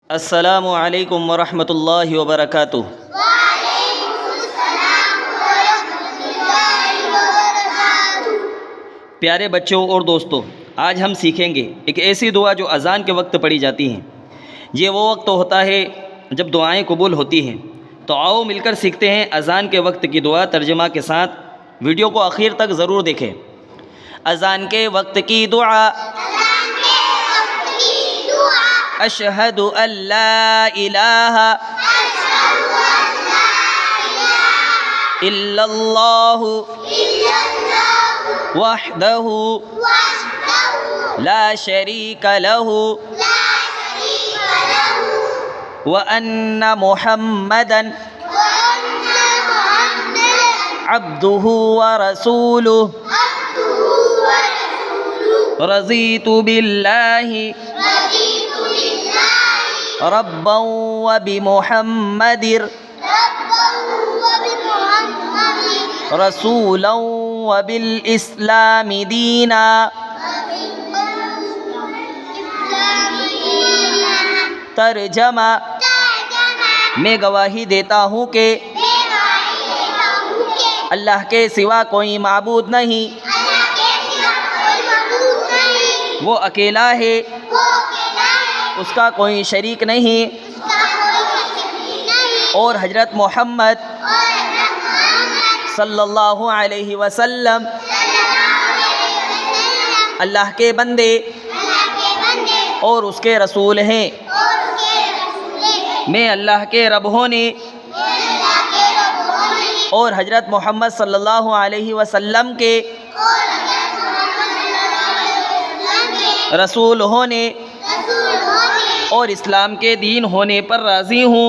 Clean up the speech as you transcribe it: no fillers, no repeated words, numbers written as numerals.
السلام علیکم ورحمۃ اللہ وبرکاتہ۔ پیارے بچوں اور دوستوں، آج ہم سیکھیں گے ایک ایسی دعا جو اذان کے وقت پڑھی جاتی ہیں۔ یہ وہ وقت ہوتا ہے جب دعائیں قبول ہوتی ہیں۔ تو آؤ مل کر سیکھتے ہیں اذان کے وقت کی دعا ترجمہ کے ساتھ۔ ویڈیو کو آخر تک ضرور دیکھیں۔ اذان کے وقت کی دعا۔ اشہد ان لا الہ الا اللہ وحدہ لا شریک لہ وان محمدا عبدہ ورسولہ رضیت باللہ ربا وبمحمد رسولا وبالاسلام دینا۔ ترجمہ: میں گواہی دیتا ہوں کہ اللہ کے سوا کوئی معبود نہیں، وہ اکیلا ہے، اس کا کوئی شریک نہیں، اور حضرت محمد صلی اللہ علیہ وسلم اللہ کے بندے اور اس کے رسول ہیں۔ میں اللہ کے رب ہونے اور حضرت محمد صلی اللہ علیہ وسلم کے رسول ہونے اور اسلام کے دین ہونے پر راضی ہوں۔